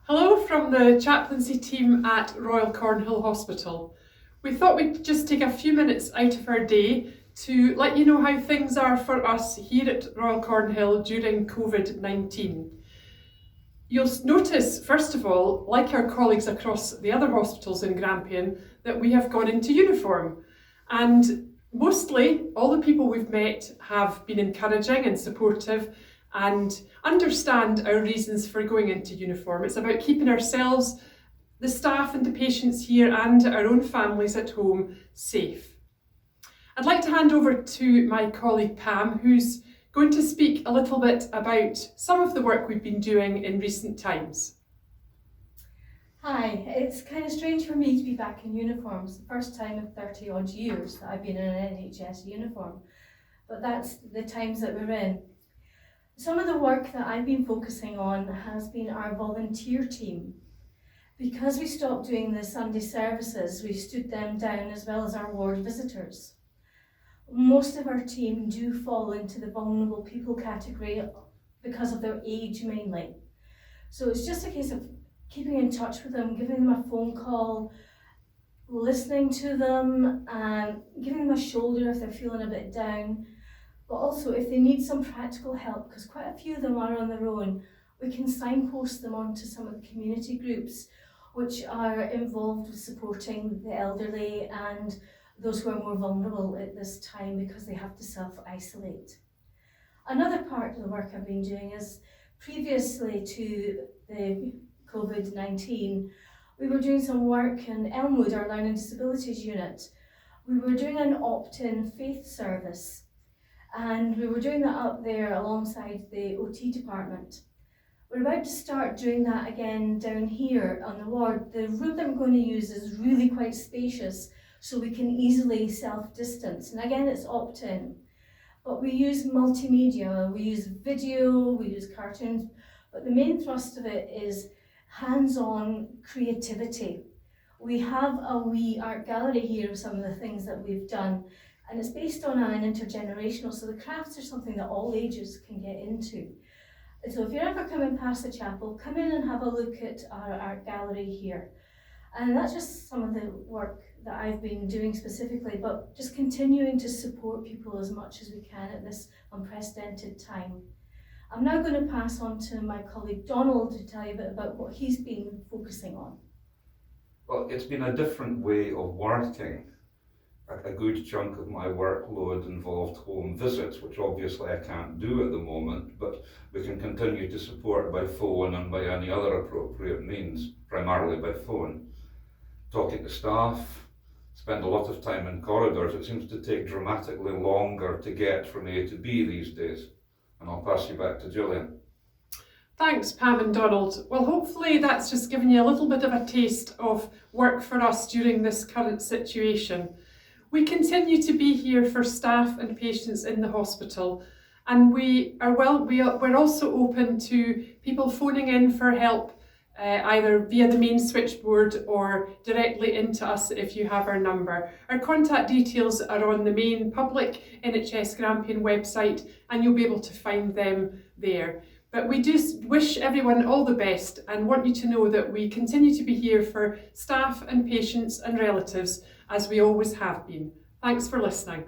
Hello from the chaplaincy team at Royal Cornhill Hospital. We thought we'd just take a few minutes out of our day to let you know how things are for us here at Royal Cornhill during COVID-19. You'll notice, first of all, like our colleagues across the other hospitals in Grampian, that we have gone into uniform. And mostly, all the people we've met have been encouraging and supportive and understand our reasons for going into uniform. It's about keeping ourselves, the staff and the patients here and our own families at home safe. I'd like to hand over to my colleague Pam, who's going to speak a little bit about some of the work we've been doing in recent times. Hi, it's kind of strange for me to be back in uniform. It's the first time in 30 odd years that I've been in an NHS uniform, but that's the times that we're in. Some of the work that I've been focusing on has been our volunteer team. Because we stopped doing the Sunday services, we stood them down as well as our ward visitors. Most of our team do fall into the vulnerable people category because of their age mainly. So it's just a case of keeping in touch with them, giving them a phone call, listening to them, and giving them a shoulder if they're feeling a bit down. But also if they need some practical help, because quite a few of them are on their own, we can signpost them onto some of the community groups which are involved with supporting the elderly and those who are more vulnerable at this time because they have to self-isolate. Another part of the work I've been doing is previously to the COVID-19, we were doing some work in Elmwood, our learning disabilities unit. We were doing an opt-in faith service, and we were doing that up there alongside the OT department. We're about to start doing that again down here on the ward. The room that we're going to use is really quite spacious, so we can easily self-distance. And again, it's opt-in. But we use multimedia, we use video, we use cartoons, but the main thrust of it is hands-on creativity. We have a wee art gallery here of some of the things that we've done, and it's based on an intergenerational, so the crafts are something that all ages can get into. So if you're ever coming past the chapel, come in and have a look at our art gallery here. And that's just some of the work that I've been doing specifically, but just continuing to support people as much as we can at this unprecedented time. I'm now going to pass on to my colleague Donald to tell you a bit about what he's been focusing on. Well, it's been a different way of working. A good chunk of my workload involved home visits, which obviously I can't do at the moment, but we can continue to support by phone and by any other appropriate means, primarily by phone. Talking to staff, spend a lot of time in corridors. It seems to take dramatically longer to get from A to B these days. And I'll pass you back to Gillian. Thanks, Pam and Donald. Well, hopefully that's just given you a little bit of a taste of work for us during this current situation. We continue to be here for staff and patients in the hospital, and we're also open to people phoning in for help either via the main switchboard or directly into us if you have our number. Our contact details are on the main public NHS Grampian website, and you'll be able to find them there. But we do wish everyone all the best and want you to know that we continue to be here for staff and patients and relatives as we always have been. Thanks for listening.